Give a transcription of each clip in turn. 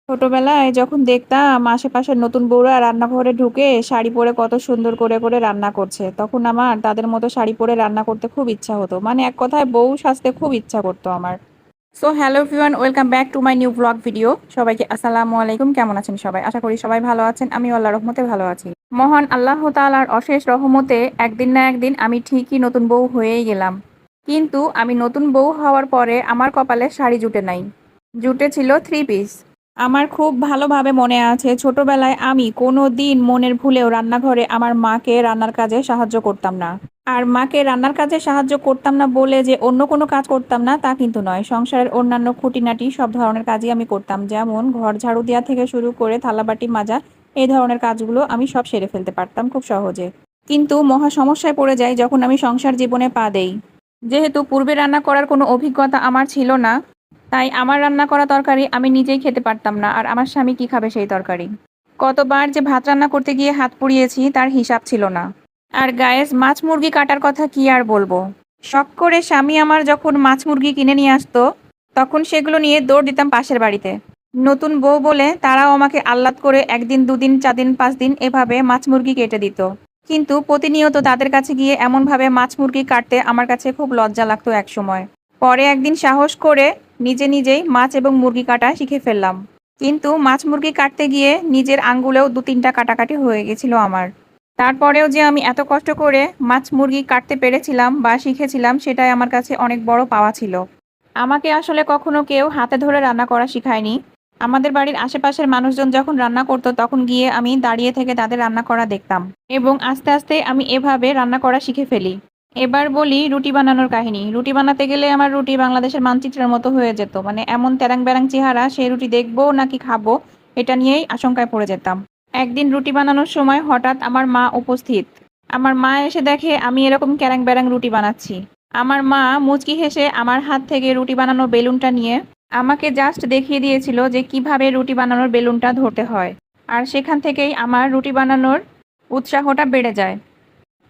ছোটবেলায় যখন দেখতাম আশেপাশের নতুন বউরা রান্নাঘরে ঢুকে শাড়ি পরে কত সুন্দর করে করে রান্না করছে, তখন আমার তাদের মতো শাড়ি পরে রান্না করতে খুব ইচ্ছা হতো। মানে এক কথায় বউ সাজতে খুব ইচ্ছা করতো আমার। So hello everyone, welcome back to my new blog video. সবাইকে আসসালামু আলাইকুম। কেমন আছেন সবাই? আশা করি সবাই ভালো আছেন। আমি আল্লাহর রহমতে ভালো আছি। মহান আল্লাহ তাআলার অশেষ রহমতে একদিন না একদিন আমি ঠিকই নতুন বউ হয়েই গেলাম। কিন্তু আমি নতুন বউ হওয়ার পরে আমার কপালে শাড়ি জুটে নাই, জুটেছিল থ্রি পিস। আমার খুব ভালোভাবে মনে আছে, ছোটবেলায় আমি কোনো দিন মনের ভুলেও রান্নাঘরে আমার মাকে রান্নার কাজে সাহায্য করতাম না। আর মাকে রান্নার কাজে সাহায্য করতাম না বলে যে অন্য কোনো কাজ করতাম না তা কিন্তু নয়। সংসারের অন্যান্য খুঁটিনাটি সব ধরনের কাজই আমি করতাম, যেমন ঘর ঝাড়ু দেওয়া থেকে শুরু করে থালাবাটি মাজা, এই ধরনের কাজগুলো আমি সব সেরে ফেলতে পারতাম খুব সহজে। কিন্তু মহা সমস্যায় পড়ে যাই যখন আমি সংসার জীবনে পা দেই। যেহেতু পূর্বে রান্না করার কোনো অভিজ্ঞতা আমার ছিল না, তাই আমার রান্না করা তরকারি আমি নিজেই খেতে পারতাম না, আর আমার স্বামী কি খাবে সেই তরকারি। কতবার যে ভাত রান্না করতে গিয়ে হাত পুড়িয়েছি তার হিসাব ছিল না। আর গায়েস, মাছ মুরগি কাটার কথা কি আর বলবো। শখ করে স্বামী আমার যখন মাছ মুরগি কিনে নিয়ে আসতো, তখন সেগুলো নিয়ে দৌড় দিতাম পাশের বাড়িতে। নতুন বউ বলে তারাও আমাকে আহ্লাদ করে একদিন দুদিন 4 দিন 5 দিন এভাবে মাছ মুরগি কেটে দিত। কিন্তু প্রতিনিয়ত তাদের কাছে গিয়ে এমনভাবে মাছ মুরগি কাটতে আমার কাছে খুব লজ্জা লাগতো একসময়। পরে একদিন সাহস করে নিজে নিজেই মাছ এবং মুরগি কাটা শিখে ফেললাম। কিন্তু মাছ মুরগি কাটতে গিয়ে নিজের আঙ্গুলেও 2-3টা কাটাকাটি হয়ে গেছিল আমার। তারপরেও যে আমি এত কষ্ট করে মাছ মুরগি কাটতে পেরেছিলাম বা শিখেছিলাম, সেটাই আমার কাছে অনেক বড় পাওয়া ছিল। আমাকে আসলে কখনো কেউ হাতে ধরে রান্না করা শিখায়নি। আমাদের বাড়ির আশেপাশের মানুষজন যখন রান্না করতো তখন গিয়ে আমি দাঁড়িয়ে থেকে তাদের রান্না করা দেখতাম, এবং আস্তে আস্তে আমি এভাবে রান্না করা শিখে ফেলি। এবার বলি রুটি বানানোর কাহিনী। রুটি বানাতে গেলে আমার রুটি বাংলাদেশের মানচিত্রের মতো হয়ে যেত। মানে এমন তেরাং বেরাং চেহারা, সেই রুটি দেখবো নাকি খাবো এটা নিয়েই আশঙ্কায় পড়ে যেতাম। একদিন রুটি বানানোর সময় হঠাৎ আমার মা উপস্থিত। আমার মা এসে দেখে আমি এরকম ক্যারাং ব্যারাং রুটি বানাচ্ছি। আমার মা মুচকি হেসে আমার হাত থেকে রুটি বানানোর বেলুনটা নিয়ে আমাকে জাস্ট দেখিয়ে দিয়েছিল যে কিভাবে রুটি বানানোর বেলুনটা ধরতে হয়। আর সেখান থেকেই আমার রুটি বানানোর উৎসাহটা বেড়ে যায়।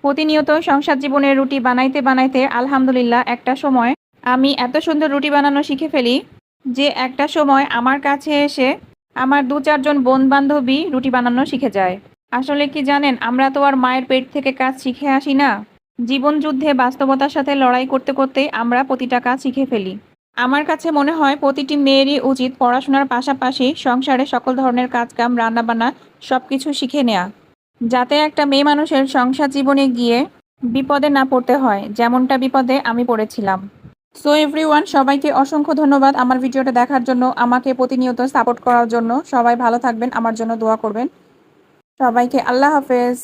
প্রতিনিয়ত সংসার জীবনে রুটি বানাইতে বানাইতে আলহামদুলিল্লাহ একটা সময় আমি এত সুন্দর রুটি বানানো শিখে ফেলি যে একটা সময় আমার কাছে এসে আমার 2-4 জন বোন বান্ধবী রুটি বানানো শিখে যায়। আসলে কি জানেন, আমরা তো আর মায়ের পেট থেকে কাজ শিখে আসি না। জীবন যুদ্ধে বাস্তবতার সাথে লড়াই করতে করতেই আমরা প্রতিটা কাজ শিখে ফেলি। আমার কাছে মনে হয় প্রতিটি মেয়েরই উচিত পড়াশোনার পাশাপাশি সংসারে সকল ধরনের কাজকাম, রান্নাবান্না সবকিছু শিখে নেওয়া, যাতে একটা মেয়ে মানুষের সংসার জীবনে গিয়ে বিপদে না পড়তে হয়, যেমনটা বিপদে আমি পড়েছিলাম। সো এভরিওয়ান, সবাইকে অসংখ্য ধন্যবাদ আমার ভিডিওটা দেখার জন্য, আমাকে প্রতিনিয়ত সাপোর্ট করার জন্য। সবাই ভালো থাকবেন, আমার জন্য দোয়া করবেন। সবাইকে আল্লাহ হাফেজ।